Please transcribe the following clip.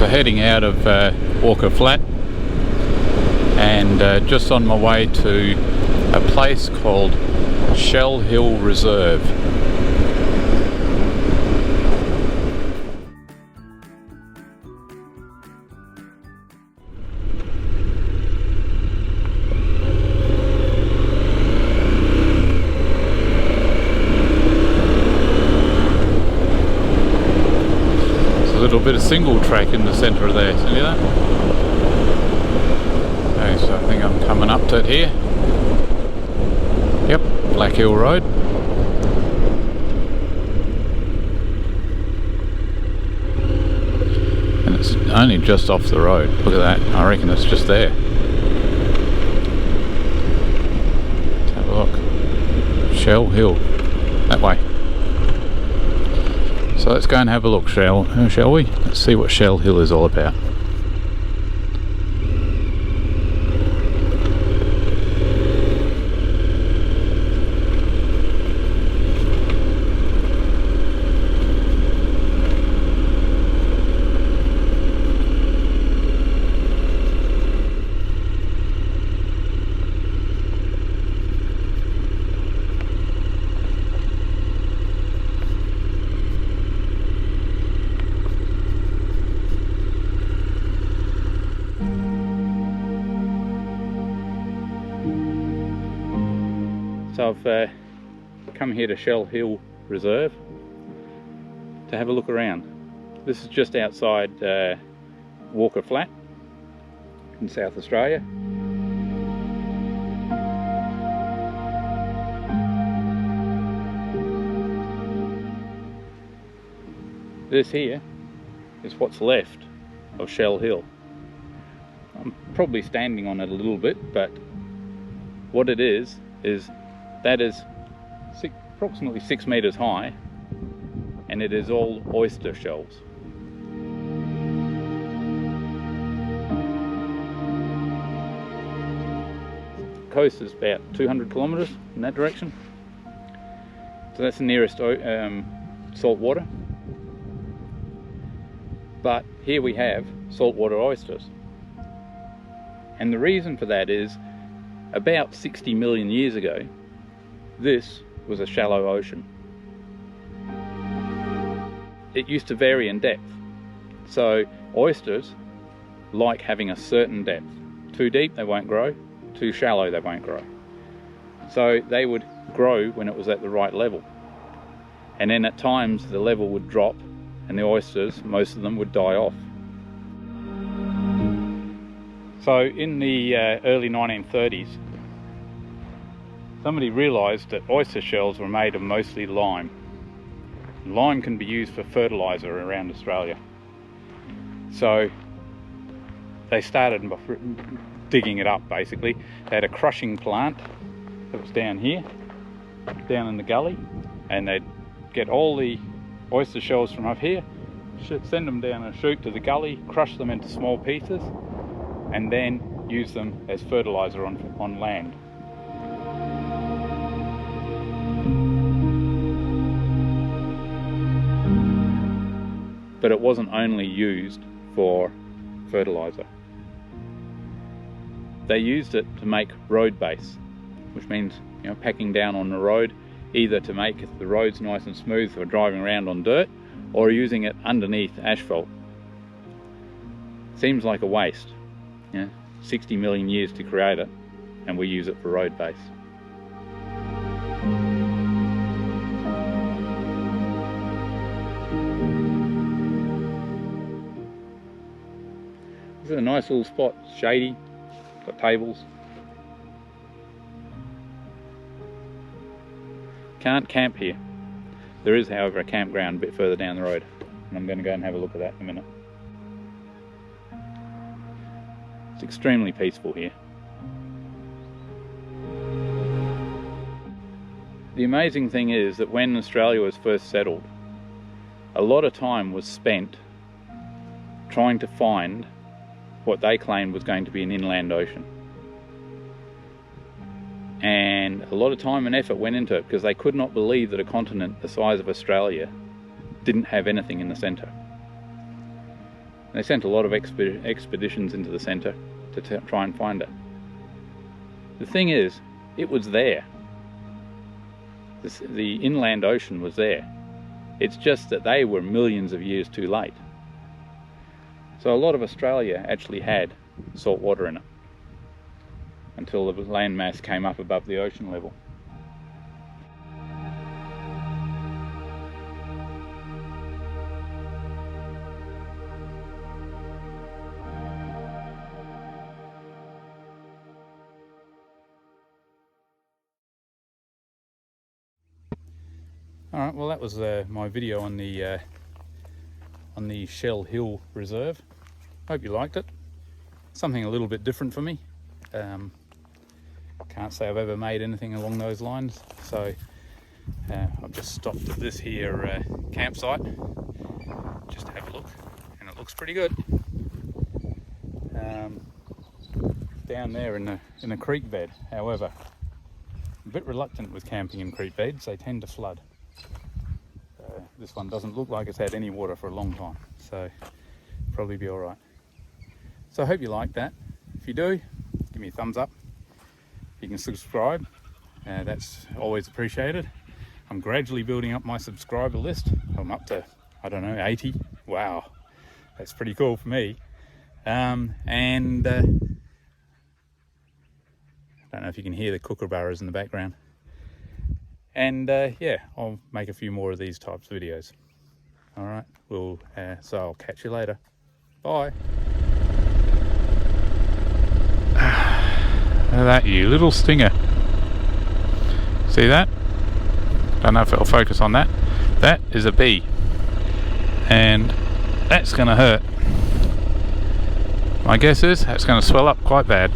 So heading out of Walker Flat, and just on my way to a place called Shell Hill Reserve. A little bit of single track in the centre of there, see that? Okay, so I think I'm coming up to it here. Yep, Black Hill Road. And it's only just off the road. Look at that, I reckon it's just there. Let's have a look. Shell Hill, that way. So let's go and have a look, shall we? Let's see what Shell Hill is all about. So I've come here to Shell Hill Reserve to have a look around. This is just outside Walker Flat in South Australia. This here is what's left of Shell Hill. I'm probably standing on it a little bit, but what it is that is approximately 6 meters high, and it is all oyster shells. The coast is about 200 kilometers in that direction, so that's the nearest salt water. But here we have saltwater oysters, and the reason for that is about 60 million years ago this was a shallow ocean. It used to vary in depth, so oysters like having a certain depth. Too deep they won't grow, too shallow they won't grow. So they would grow when it was at the right level, and then at times the level would drop and the oysters, most of them, would die off. So in the early 1930s, somebody realised that oyster shells were made of mostly lime. Lime can be used for fertiliser around Australia. So they started digging it up basically. They had a crushing plant that was down here, down in the gully, and they'd get all the oyster shells from up here, send them down a chute to the gully, crush them into small pieces, and then use them as fertiliser on land. But it wasn't only used for fertiliser. They used it to make road base, which means, you know, packing down on the road, either to make the roads nice and smooth for driving around on dirt, or using it underneath asphalt. Seems like a waste. Yeah, 60 million years to create it, and we use it for road base. This is a nice little spot, shady, got tables. Can't camp here. There is, however, a campground a bit further down the road, and I'm going to go and have a look at that in a minute. It's extremely peaceful here. The amazing thing is that when Australia was first settled, a lot of time was spent trying to find what they claimed was going to be an inland ocean. And a lot of time and effort went into it because they could not believe that a continent the size of Australia didn't have anything in the centre. And they sent a lot of expeditions into the centre to try and find it. The thing is, it was there. The inland ocean was there. It's just that they were millions of years too late. So a lot of Australia actually had salt water in it until the land mass came up above the ocean level. Alright, well that was my video on the Shell Hill Reserve. Hope you liked it. Something a little bit different for me. Can't say I've ever made anything along those lines, so I've just stopped at this here campsite just to have a look, and it looks pretty good. Down there in the creek bed, however, I'm a bit reluctant with camping in creek beds. They tend to flood. This one doesn't look like it's had any water for a long time, so probably be all right. So I hope you like that. If you do, give me a thumbs up. You can subscribe. That's always appreciated. I'm gradually building up my subscriber list. I'm up to, I don't know, 80. Wow, that's pretty cool for me. I don't know if you can hear the kookaburras in the background. And yeah, I'll make a few more of these types of videos. All right, so I'll catch you later. Bye. That you little stinger. See that? Don't know if it'll focus on that. That is a bee, and that's going to hurt. My guess is that's going to swell up quite bad.